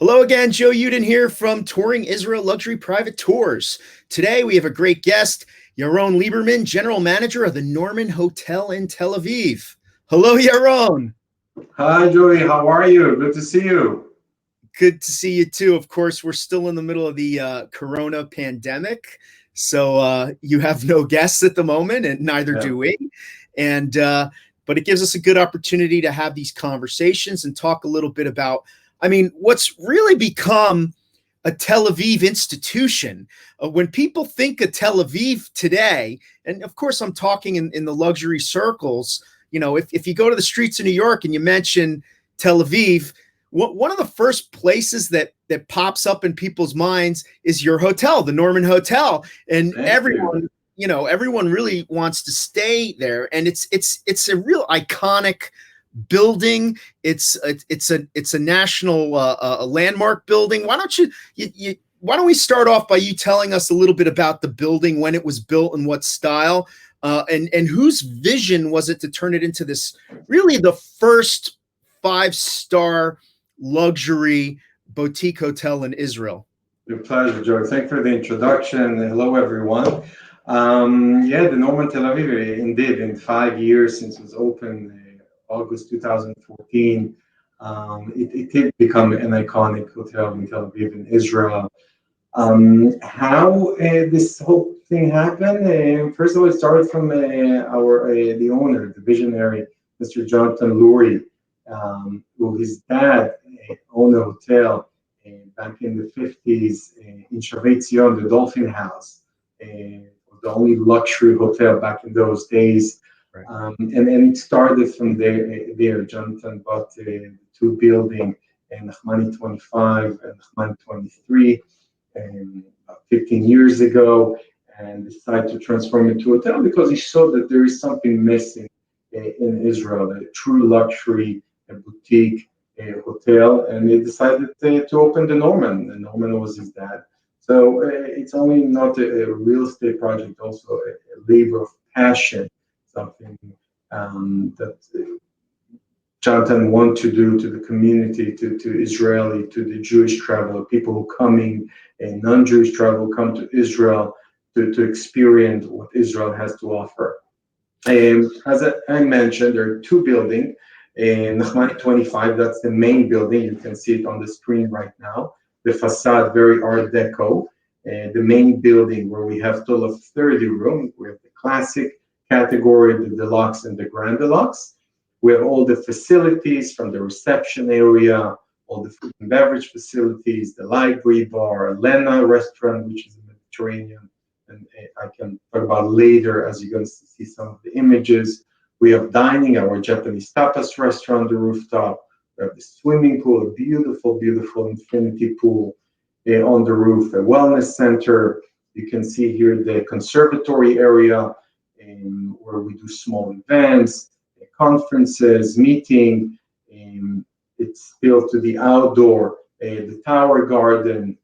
Hello again, Joe Yudin here from Touring Israel Luxury Private Tours. Today we have a great guest, Yaron Liberman, General Manager of the Norman Hotel in Tel Aviv. Hello, Yaron. Hi, Joey. How are you? Good to see you. Good to see you too. Of course, we're still in the middle of the Corona pandemic, so you have no guests at the moment, and neither Yeah. do we. And but it gives us a good opportunity to have these conversations and talk a little bit about, what's really become a Tel Aviv institution. When people think of Tel Aviv today, and of course I'm talking in the luxury circles, if you go to the streets of New York and you mention Tel Aviv, one of the first places that pops up in people's minds is your hotel, the Norman Hotel, and Thank you. everyone really wants to stay there, and it's a real iconic building. It's a national a landmark building. Why don't we start off by you telling us a little bit about the building, when it was built and what style, and whose vision was it to turn it into this really the first 5-star luxury boutique hotel in Israel? Your pleasure, Joey. Thank you for the introduction. Hello, everyone. The Norman Tel Aviv, indeed, in 5 years since it was opened, August 2014, it did become an iconic hotel in Tel Aviv in Israel. How this whole thing happened? First of all, it started from the owner, the visionary, Mr. Jonathan Lurie, who his dad owned a hotel back in the 50s in Shavei Zion, the Dolphin House, the only luxury hotel back in those days. Right. And it started from there. Jonathan bought two buildings, Nachmani 25 and Nachmani 23, about 15 years ago, and decided to transform it to a hotel because he saw that there is something missing in Israel, a true luxury, a boutique, a hotel, and they decided to open the Norman. And Norman was his dad. So it's only not a real estate project, also a labor of passion, something that Jonathan wanted to do to the community, to Israeli, to the Jewish traveler, people who coming, and non-Jewish travel come to Israel to experience what Israel has to offer. As I mentioned, there are two buildings. In Nachmani 25, that's the main building. You can see it on the screen right now. The facade, very Art Deco. The main building where we have total of 30 rooms. We have the classic category, the deluxe, and the grand deluxe. We have all the facilities from the reception area, all the food and beverage facilities, the library, bar, Elena restaurant, which is a Mediterranean, and I can talk about later as you're going to see some of the images. We have dining, our Japanese tapas restaurant, the rooftop. We have the swimming pool, a beautiful, beautiful infinity pool on the roof, a wellness center. You can see here the conservatory area where we do small events, conferences, meeting. It's built to the outdoor, the tower garden.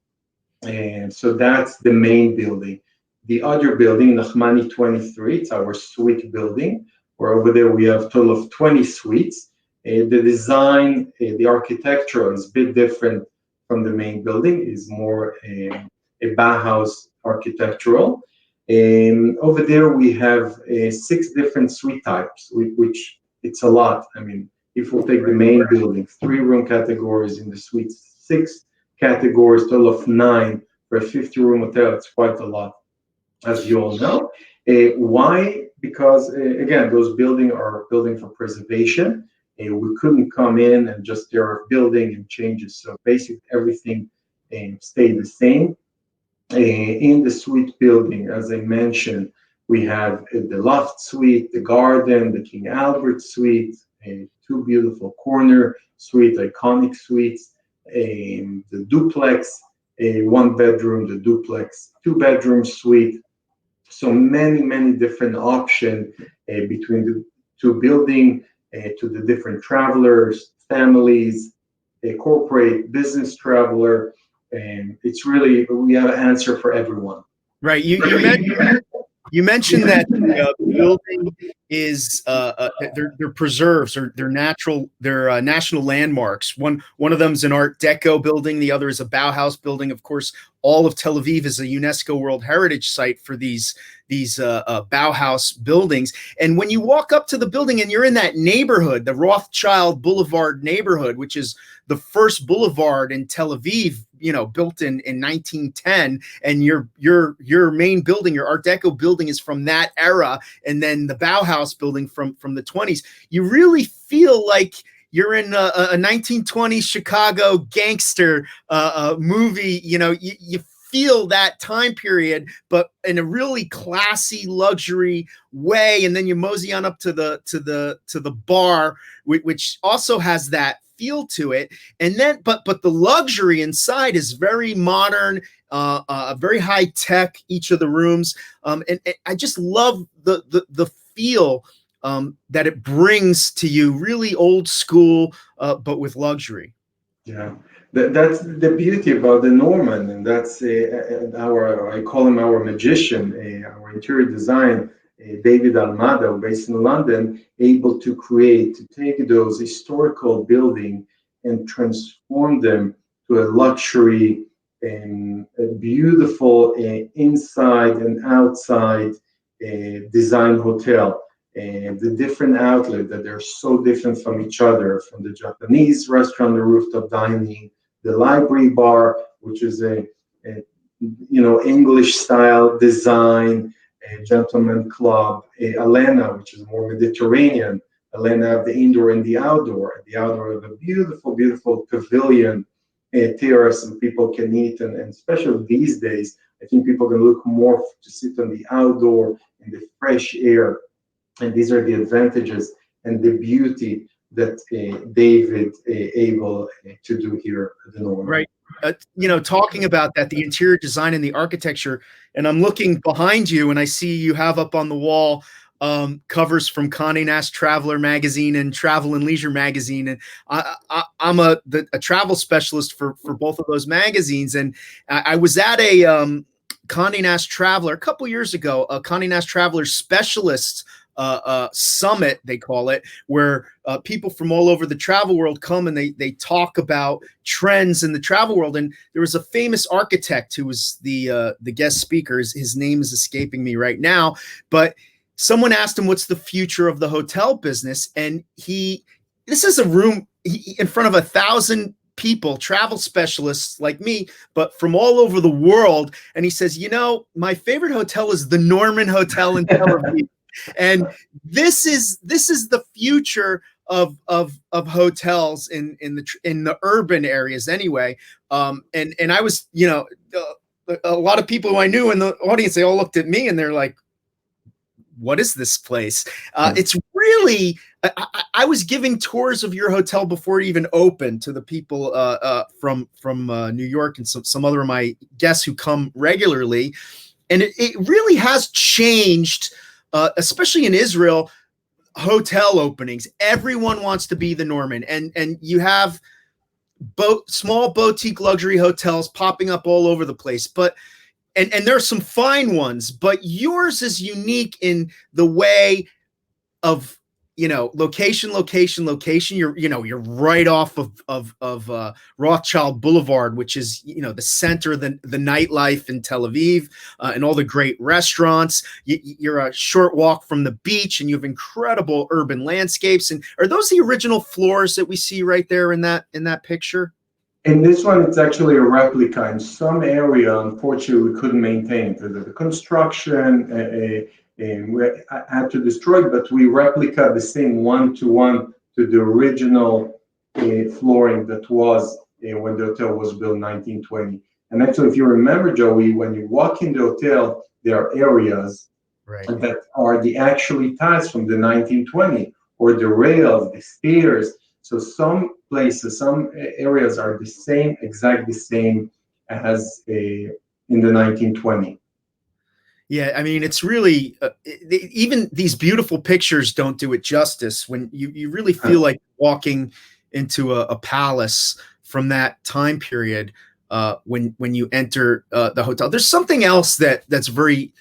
And so that's the main building. The other building, Nachmani 23, it's our suite building, where over there we have a total of 20 suites. The design, the architecture is a bit different from the main building, is more a Bauhaus architectural. Over there we have 6 different suite types, which it's a lot. I mean, if we'll take the main building, 3 room categories in the suites, 6 categories, total of 9 for a 50-room hotel. It's quite a lot, as you all know. Why? Because, again, those buildings are building for preservation. We couldn't come in and just tear our building and change it. So basically everything stayed the same. In the suite building, as I mentioned, we have the loft suite, the garden, the King Albert suite, 2 beautiful corner suite, iconic suites, the duplex, 1 bedroom, the duplex, 2-bedroom suite. So many different options between the 2 buildings to the different travelers, families, corporate, business traveler. And it's really, we have an answer for everyone. Right. You mentioned that the building is they're preserves or they're national landmarks. One of them is an Art Deco building. The other is a Bauhaus building. Of course, all of Tel Aviv is a UNESCO World Heritage Site for these Bauhaus buildings. And when you walk up to the building and you're in that neighborhood, the Rothschild Boulevard neighborhood, which is the first boulevard in Tel Aviv, built in 1910, and your main building, your Art Deco building, is from that era, and then the Bauhaus building from the 20s. You really feel like you're in a 1920s Chicago gangster movie. You feel that time period, but in a really classy, luxury way. And then you mosey on up to the bar, which also has that feel to it. And then, but the luxury inside is very modern, very high tech. Each of the rooms, and I just love the feel that it brings to you. Really old school, but with luxury. Yeah, that's the beauty about the Norman, and that's I call him our magician, our interior design, David Almada, based in London, able to take those historical buildings and transform them to a luxury and a beautiful inside and outside design hotel. And the different outlets that they're so different from each other, from the Japanese restaurant, the rooftop dining, the library bar, which is a English style design, a gentleman club, a Elena, which is more Mediterranean. Elena have the indoor and the outdoor. The outdoor have a beautiful, beautiful pavilion, terrace, and people can eat. And especially these days, I think people can look more to sit on the outdoor in the fresh air. And these are the advantages and the beauty that David able to do here at the Norman. Right. Talking about that, the interior design and the architecture, and I'm looking behind you and I see you have up on the wall covers from Condé Nast Traveler magazine and Travel and Leisure magazine. And I'm a travel specialist for both of those magazines. And I was at a Condé Nast Traveler a couple years ago, a Condé Nast Traveler specialists summit, they call it, where people from all over the travel world come and they talk about trends in the travel world. And there was a famous architect who was the guest speaker. His name is escaping me right now, but someone asked him, what's the future of the hotel business? And this is a room in front of 1,000 people, travel specialists like me, but from all over the world. And he says, my favorite hotel is the Norman Hotel in Tel Aviv. And this is the future of hotels in the urban areas anyway. And I was, a lot of people who I knew in the audience, they all looked at me and they're like, what is this place? It's really, I was giving tours of your hotel before it even opened to the people from New York and some other of my guests who come regularly. And it really has changed, especially in Israel, hotel openings. Everyone wants to be the Norman. And you have small boutique luxury hotels popping up all over the place. But and there are some fine ones, but yours is unique in the way of, location. You're right off of Rothschild Boulevard, which is, the center of the nightlife in Tel Aviv, and all the great restaurants. You're a short walk from the beach, and you have incredible urban landscapes. And are those the original floors that we see right there in that picture? In this one, it's actually a replica. In some area, unfortunately, we couldn't maintain it. The construction, we had to destroy it, but we replica the same one-to-one to the original flooring that was when the hotel was built in 1920. And actually, if you remember, Joey, when you walk in the hotel, there are areas that are the actually tiles from the 1920, or the rails, the stairs. So some places, some areas are exactly the same as in the 1920. Yeah, I mean, it's really, even these beautiful pictures don't do it justice when you really feel like walking into a palace from that time period when you enter the hotel. There's something else that's very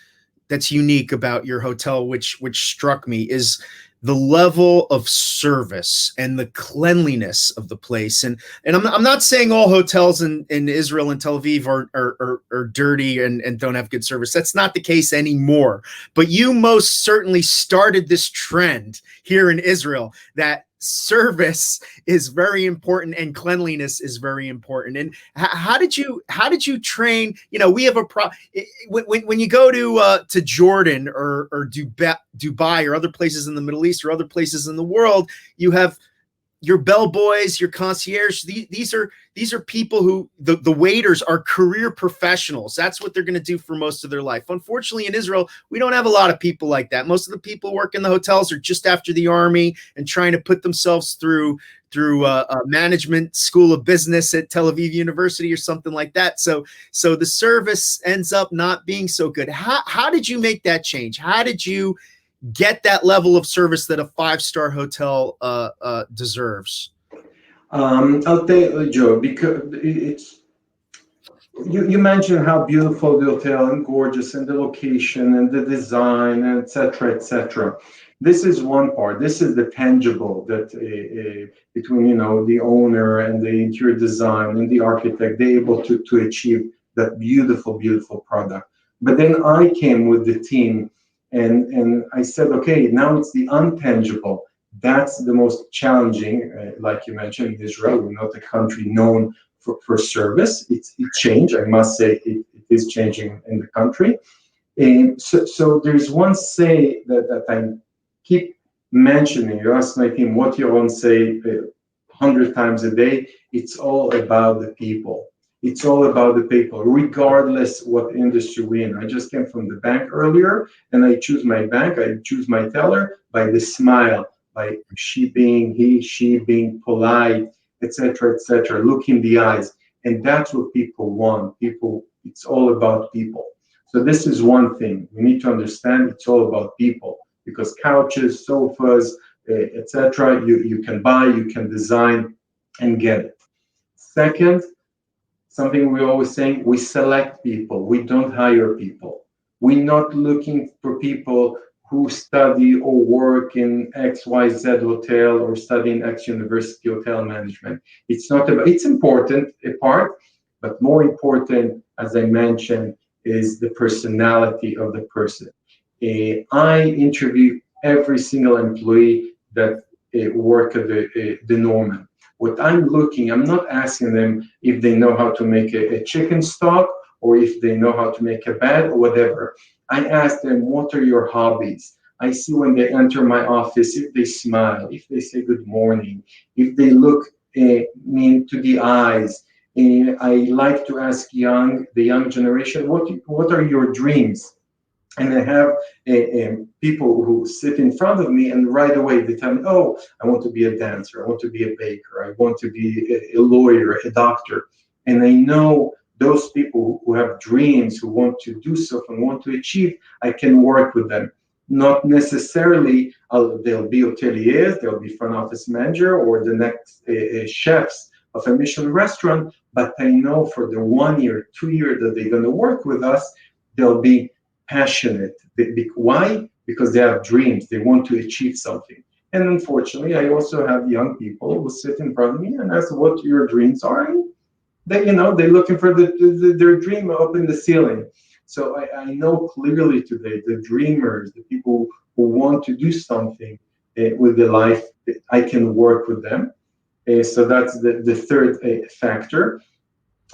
that's unique about your hotel, which struck me, is the level of service and the cleanliness of the place. And I'm not saying all hotels in Israel and Tel Aviv are dirty and don't have good service. That's not the case anymore. But you most certainly started this trend here in Israel that service is very important and cleanliness is very important. And how did you train? You know, we have a when you go to Jordan or Dubai or other places in the Middle East or other places in the world, you have your bellboys, your concierge. These are people who the waiters are career professionals. That's what they're going to do for most of their life. Unfortunately, in Israel, we don't have a lot of people like that. Most of the people who work in the hotels are just after the army and trying to put themselves through a management school of business at Tel Aviv University or something like that. So the service ends up not being so good. How did you make that change? How did you get that level of service that a 5-star hotel deserves? I'll tell you, Joe, because it's you mentioned how beautiful the hotel and gorgeous and the location and the design, et cetera, et cetera. This is one part. This is the tangible that between the owner and the interior design and the architect, they're able to achieve that beautiful, beautiful product. But then I came with the team and I said, okay, now it's the untangible. That's the most challenging. Like you mentioned, Israel, we're not a country known for service. It's changed. I must say it is changing in the country. And so there's one say that I keep mentioning. You ask my team, what Yaron say 100 times a day? It's all about the people. It's all about the people, regardless what industry we're in. I just came from the bank earlier, and I choose my bank, I choose my teller by the smile, by she being polite, etc., etc. Look in the eyes, and that's what people want. People, it's all about people. So this is one thing we need to understand. It's all about people, because couches, sofas, etc. You can buy, you can design, and get it. Second, something we always saying, we select people, we don't hire people. We're not looking for people who study or work in XYZ hotel or study in X university hotel management. It's not about, it's important, a part, but more important, as I mentioned, is the personality of the person. I interview every single employee that work at the Norman. What I'm not asking them if they know how to make a chicken stock or if they know how to make a bed or whatever. I ask them, what are your hobbies? I see when they enter my office, if they smile, if they say good morning, if they look me into the eyes. I like to ask the young generation, what are your dreams? And I have people who sit in front of me and right away they tell me, oh, I want to be a dancer, I want to be a baker, I want to be a lawyer, a doctor. And I know those people who have dreams, who want to do stuff and want to achieve, I can work with them. Not necessarily they'll be hoteliers, they'll be front office manager or the next chefs of a Michelin restaurant, but I know for the 1 year, 2 years that they're going to work with us, they'll be passionate. Why? Because they have dreams. They want to achieve something. And unfortunately, I also have young people who sit in front of me and ask what your dreams are. And they're looking for their dream up in the ceiling. So I know clearly today the dreamers, the people who want to do something with their life, I can work with them. So that's the third factor.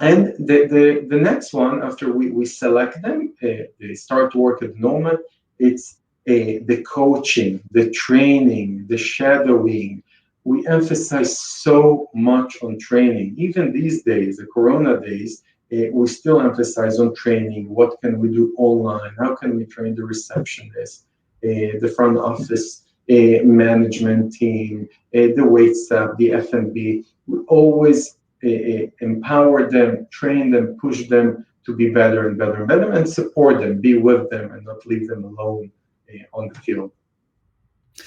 And the next one, after we select them, they start to work at the moment, it's the coaching, the training, the shadowing. We emphasize so much on training. Even these days, the Corona days, we still emphasize on training. What can we do online? How can we train the receptionist, the front office management team, the wait staff, the F&B? We always empower them, train them, push them to be better and better and better, and support them, be with them, and not leave them alone on the field.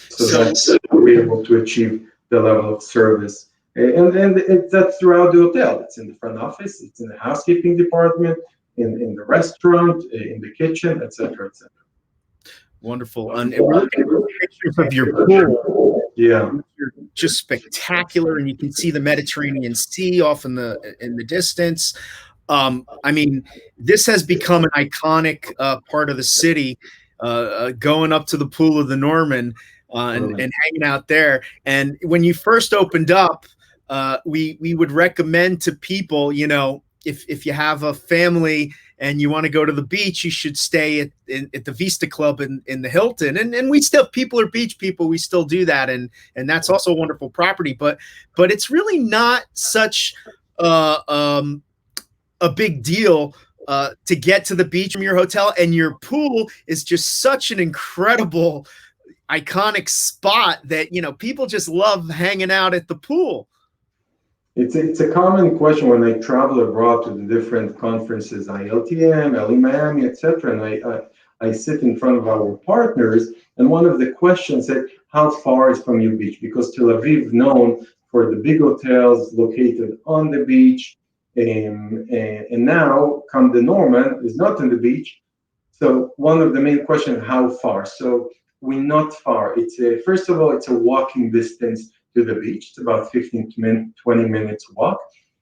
So that's we're able to achieve the level of service. And that's throughout the hotel. It's in the front office, it's in the housekeeping department, in the restaurant, in the kitchen, etc., etc. Wonderful. And we're looking at pictures of your pool. Yeah. You're just spectacular, and you can see the Mediterranean Sea off in the distance. I mean, this has become an iconic part of the city, going up to the Pool of the Norman and hanging out there. And when you first opened up, we would recommend to people, you know, if you have a family and you want to go to the beach, you should stay at the Vista Club in the Hilton. And we still, people are beach people, we still do that, and that's also a wonderful property. But it's really not such a big deal to get to the beach from your hotel, and your pool is just such an incredible, iconic spot that, you know, people just love hanging out at the pool. It's a common question when I travel abroad to the different conferences, ILTM, LE Miami, etc. And I sit in front of our partners, and one of the questions said, how far is from your beach? Because Tel Aviv known for the big hotels located on the beach, and now come the Norman is not on the beach. So one of the main questions, how far? So we're not far. First of all, it's a walking distance to the beach. It's about 15 to 20 minutes walk.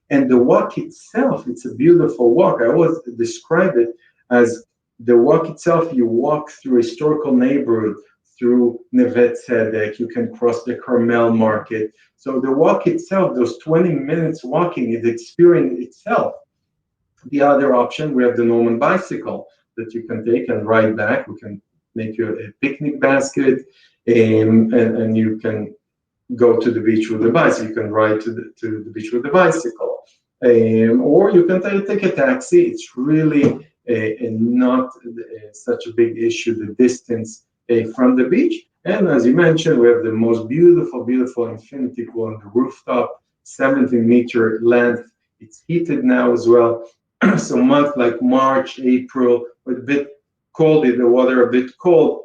And the walk itself, it's a beautiful walk. I always describe it as the walk itself. You walk through a historical neighborhood, through Neve Tzedek, you can cross the Carmel Market. So the walk itself, those 20 minutes walking, is the experience itself. The other option, we have the Norman bicycle that you can take and ride back. We can make you a picnic basket, and you can go to the beach with the bicycle. You can ride to the beach with the bicycle, or you can take a taxi. It's really not such a big issue, the distance from the beach. And as you mentioned, we have the most beautiful infinity pool on the rooftop, 17-meter length. It's heated now as well. So months like March, April, with a bit cold, the water a bit cold,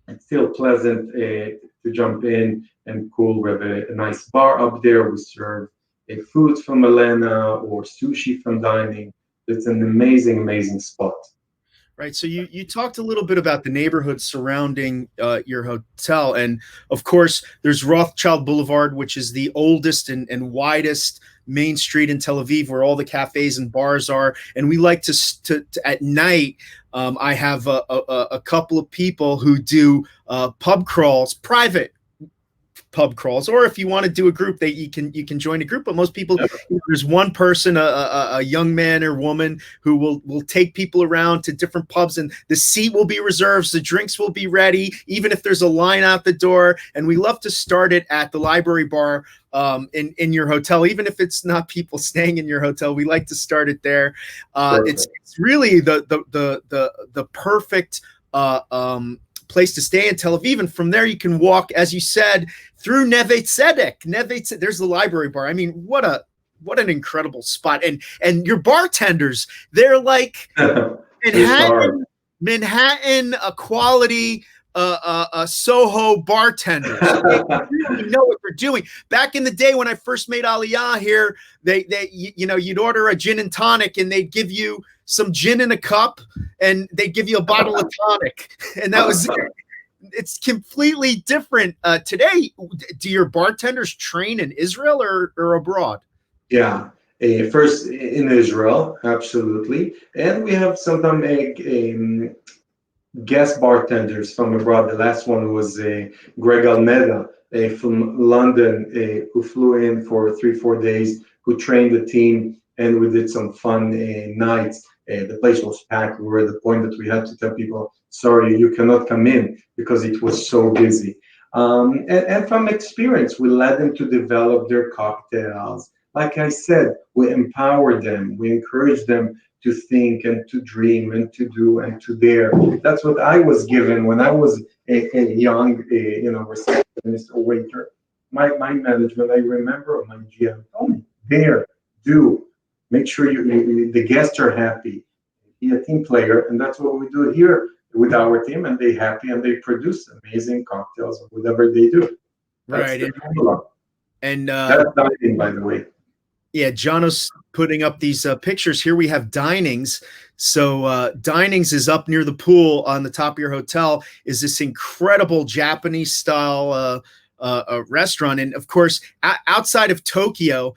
it's still pleasant to jump in and cool. We have a nice bar up there. We serve food from Elena or sushi from dining. It's an amazing spot. Right. So you talked a little bit about the neighborhood surrounding your hotel. And of course, there's Rothschild Boulevard, which is the oldest and widest main street in Tel Aviv, where all the cafes and bars are. And we like to at night, I have a couple of people who do pub crawls, private pub crawls, or if you want to do a group, that you can join a group. But most people, there's one person, a young man or woman, who will take people around to different pubs, and the seat will be reserved, the drinks will be ready, even if there's a line out the door. And we love to start it at the library bar in your hotel, even if it's not people staying in your hotel. We like to start it there. It's really the perfect place to stay in Tel Aviv, and from there you can walk, as you said, through Neve Tzedek. There's the library bar. I mean, what an incredible spot. And your bartenders, they're like Manhattan quality Soho bartenders. They really know what they're doing. Back in the day when I first made Aliyah here, you'd order a gin and tonic, and they'd give you some gin in a cup, and they'd give you a bottle of tonic, and that was it. It's completely different today. Do your bartenders train in Israel or abroad? Yeah, first in Israel, absolutely, and we have sometimes guest bartenders from abroad. The last one was Greg Almeida from London, who flew in for 3-4 days, who trained the team, and we did some fun nights. The place was packed. We were at the point that we had to tell people, sorry, you cannot come in, because it was so busy. And from experience, we led them to develop their cocktails. Like I said, we empower them. We encourage them to think and to dream and to do and to dare. That's what I was given when I was a young, receptionist or waiter. My management, I remember, my GM told me, dare, do, make sure the guests are happy, be a team player, and that's what we do here with our team, and they happy and they produce amazing cocktails or whatever they do. That's right. the formula. And that's dining, by the way. Yeah, Janos putting up these pictures here. We have Dinings. So Dinings is up near the pool on the top of your hotel. Is this incredible Japanese style restaurant, and of course, outside of Tokyo,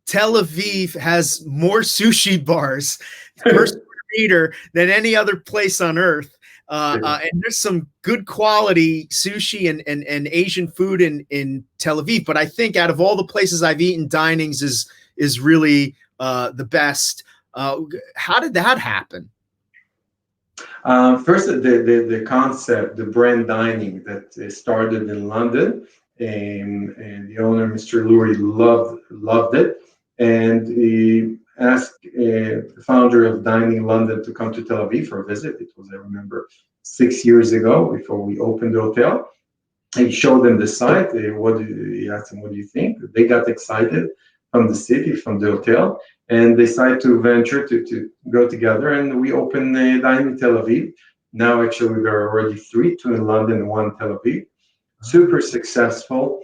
Tel Aviv has more sushi bars per square meter than any other place on earth. And there's some good quality sushi and Asian food in Tel Aviv. But I think out of all the places I've eaten, Dinings is really the best. How did that happen? First, the concept, the brand dining that started in London, and the owner, Mr. Lurie, loved it, and he asked the founder of Dining London to come to Tel Aviv for a visit. It was, I remember, 6 years ago before we opened the hotel. He showed them the site. He asked them, "What do you think?" They got excited from the city, from the hotel, and decided to venture to go together. And we opened Dining Tel Aviv. Now, actually, there are already three: two in London, one in Tel Aviv. Super successful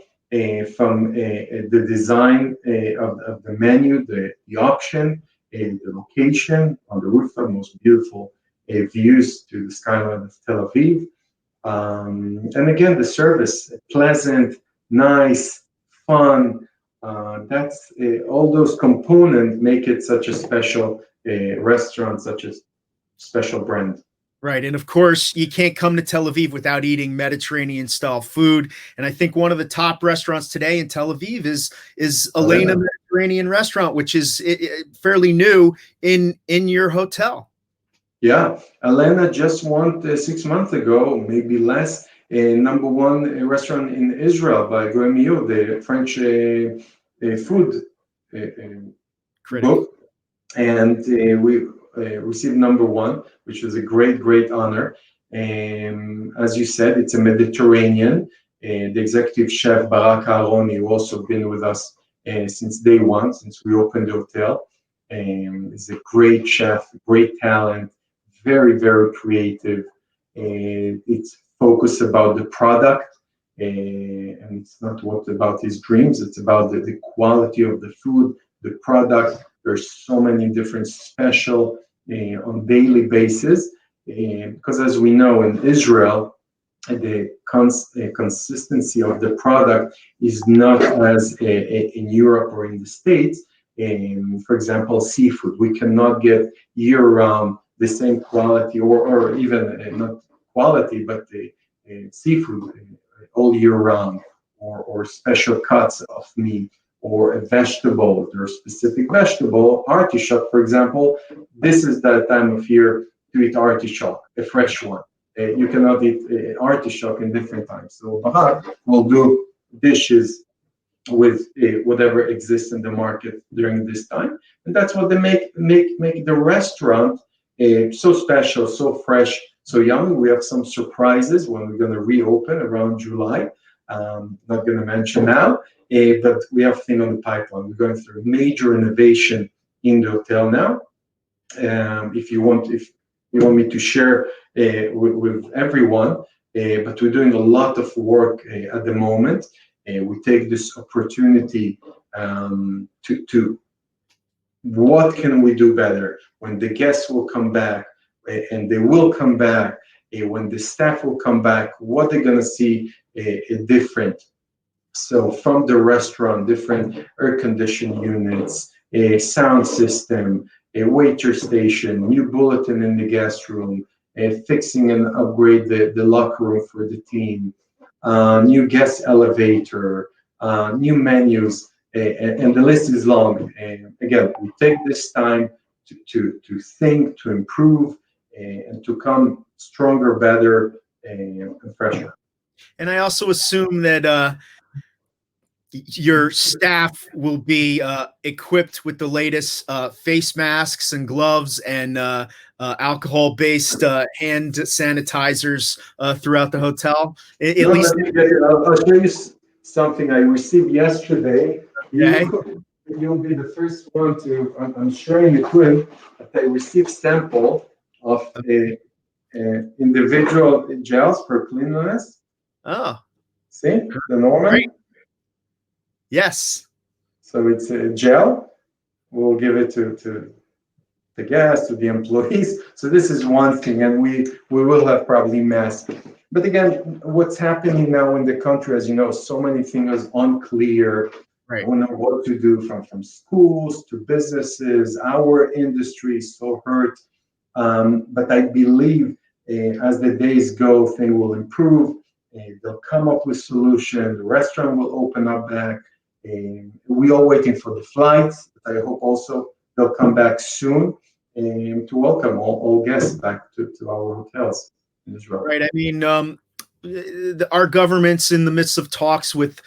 from the design of the menu, the option, the location on the rooftop, most beautiful views to the skyline of Tel Aviv. And again, the service, pleasant, nice, fun. That's all those components make it such a special restaurant, such a special brand. Right. And of course, you can't come to Tel Aviv without eating Mediterranean style food. And I think one of the top restaurants today in Tel Aviv is Elena Mediterranean Restaurant, which is fairly new in your hotel. Yeah, Elena just won 6 months ago, maybe less, #1 restaurant in Israel by Gourmet, the French food book, and we received #1, which was a great honor. As you said, it's a Mediterranean. The executive chef Barak Aharoni, who also been with us since day one, since we opened the hotel, is a great chef, great talent. Very creative. It's focused about the product, and it's not what about his dreams. It's about the quality of the food, the product. There's so many different special on daily basis, because as we know in Israel, the consistency of the product is not as in Europe or in the States. For example, seafood, we cannot get year-round the same quality, or even not quality, but the seafood all year round, or special cuts of meat, or a vegetable, or specific vegetable, artichoke, for example. This is the time of year to eat artichoke, a fresh one. You cannot eat artichoke in different times. So Bahar will do dishes with whatever exists in the market during this time, and that's what they make the restaurant so special, so fresh, so yummy. We have some surprises when we're going to reopen around July. Not going to mention now, but we have things on the pipeline. We're going through major innovation in the hotel now. If you want me to share with everyone, but we're doing a lot of work at the moment. We take this opportunity to what can we do better when the guests will come back, and they will come back, when the staff will come back, what they're going to see different. So from the restaurant, different air conditioning units, a sound system, a waiter station, new bulletin in the guest room, fixing and upgrade the locker room for the team, new guest elevator, new menus, and the list is long. Again, we take this time to think, to improve, and to come stronger, better, and fresher. And I also assume that your staff will be equipped with the latest face masks and gloves and alcohol-based hand sanitizers throughout the hotel. I'll show you something I received yesterday. Okay. You'll be the first one to. I'm sharing it with. That I received sample of individual gels for cleanliness. Oh. See the Norman. Great. Yes. So it's a gel we'll give it to the guests, to the employees. So this is one thing, and we will have probably masks. But again, what's happening now in the country, as you know, so many things unclear. I Right. don't know what to do from schools to businesses. Our industry is so hurt. But I believe as the days go, things will improve. They'll come up with solutions. The restaurant will open up back. We are waiting for the flights, but I hope also they'll come back soon to welcome all guests back to our hotels in Israel. Right. I mean, our government's in the midst of talks with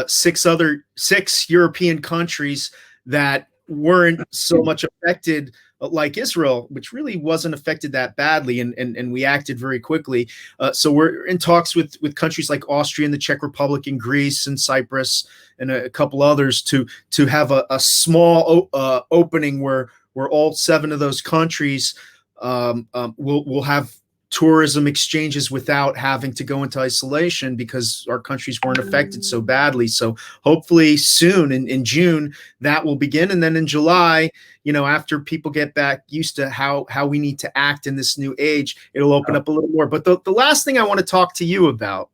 six European countries that weren't so much affected like Israel, which really wasn't affected that badly, and we acted very quickly. So we're in talks with countries like Austria and the Czech Republic and Greece and Cyprus and a couple others to have a small opening where all 7 of those countries will have tourism exchanges without having to go into isolation because our countries weren't affected so badly. So hopefully soon in June that will begin. And then in July, after people get back used to how we need to act in this new age, it'll open up a little more. But the last thing I want to talk to you about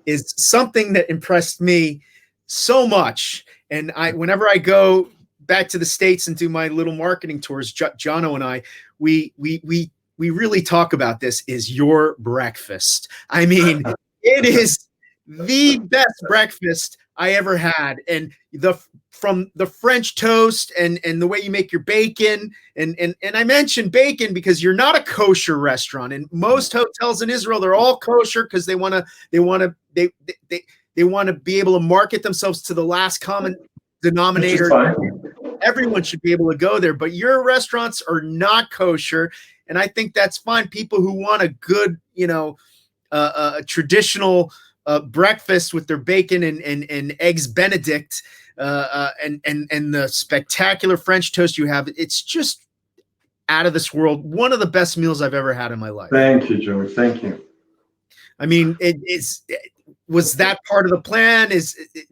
is something that impressed me so much. And whenever I go back to the States and do my little marketing tours, Jono and I, we really talk about this, is your breakfast. I mean, it is the best breakfast I ever had. And from the French toast and the way you make your bacon. And I mentioned bacon because you're not a kosher restaurant. And most hotels in Israel, they're all kosher because they want to be able to market themselves to the last common denominator. Everyone should be able to go there, but your restaurants are not kosher. And I think that's fine. People who want a good, traditional breakfast with their bacon and eggs Benedict and the spectacular French toast you have, it's just out of this world. One of the best meals I've ever had in my life. Thank you, Joey. Thank you. I mean, was that part of the plan?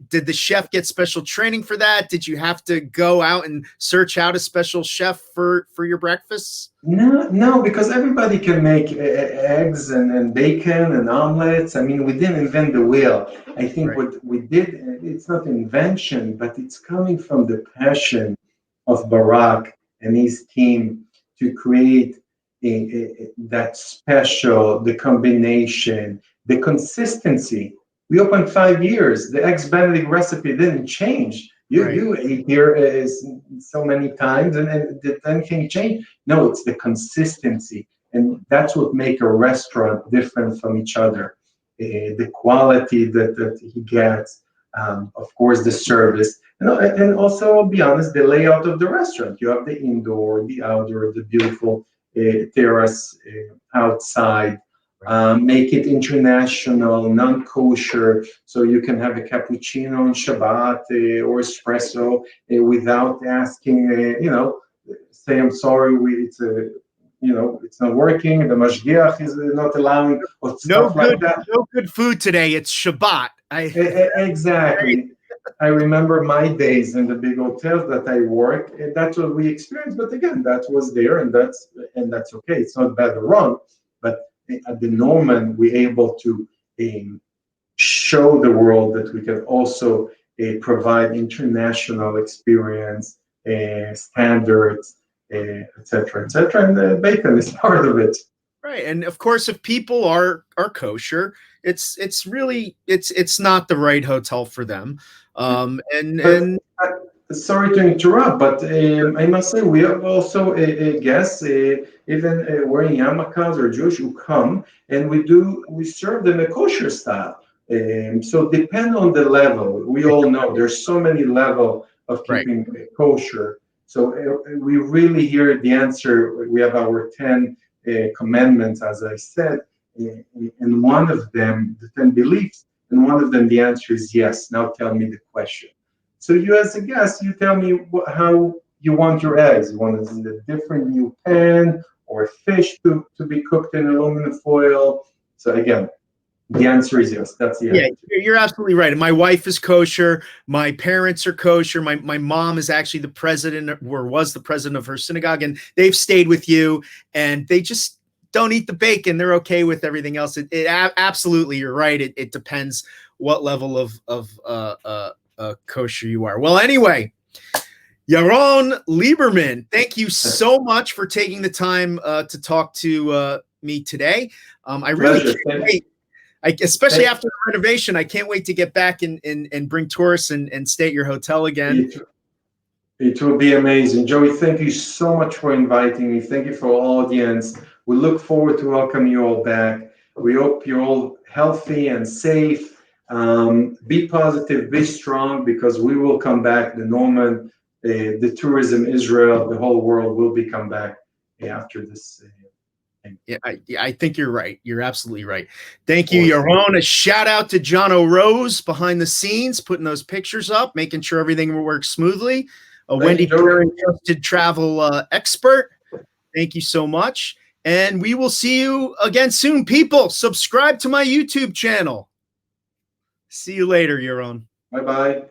Did the chef get special training for that? Did you have to go out and search out a special chef for your breakfasts? No, because everybody can make eggs and bacon and omelets. I mean, we didn't invent the wheel. I think what we did, it's not invention, but it's coming from the passion of Barak and his team to create that special, the combination, the consistency. We opened 5 years. The eggs Benedict recipe didn't change. You ate here so many times, and did anything change? No, it's the consistency, and that's what makes a restaurant different from each other. The quality that he gets, of course, the service, and also, I'll be honest, the layout of the restaurant. You have the indoor, the outdoor, the beautiful terrace outside. Make it international, non-kosher, so you can have a cappuccino on Shabbat or espresso without asking, say, I'm sorry, it's not working, the mashgiach is not allowing, or stuff like that. No good food today, it's Shabbat. Exactly. I remember my days in the big hotels that I worked, and that's what we experienced. But again, that was there, and that's okay. It's not bad or wrong, but at the Norman, we're able to show the world that we can also provide international experience, standards, etc., and the bacon is part of it. Right, and of course, if people are kosher, it's not the right hotel for them. Sorry to interrupt, but I must say we have also guests, even wearing yarmulkes or Jewish, who come, and we serve them a kosher style. So depend on the level. We all know there's so many levels of keeping kosher. So we really hear the answer. We have our 10 commandments, as I said, and one of them, the 10 beliefs, and one of them, the answer is yes. Now tell me the question. So you, as a guest, you tell me how you want your eggs. You want it in a different new pan or fish to be cooked in aluminum foil. So again, The answer is yes. That's the Yeah, answer. you're absolutely right. And my wife is kosher. My parents are kosher. My mom is actually the president, or was the president of her synagogue, and they've stayed with you, and they just don't eat the bacon. They're okay with everything else. Absolutely, you're right. It depends what level of kosher you are. Well, anyway, Yaron Liberman, thank you so much for taking the time to talk to me today. I really can't wait. Especially after the renovation, I can't wait to get back and bring tourists and stay at your hotel again. It will be amazing. Joey, thank you so much for inviting me. Thank you for our audience. We look forward to welcome you all back. We hope you're all healthy and safe. Be positive, be strong, because we will come back. The Norman, the tourism, Israel, the whole world will be come back after this. Yeah, I think you're right. You're absolutely right. Thank you, Yaron. A shout out to John O'Rose behind the scenes, putting those pictures up, making sure everything works smoothly. Wendy Perry, trusted travel expert. Thank you so much. And we will see you again soon. People, subscribe to my YouTube channel. See you later, Yaron. Bye-bye.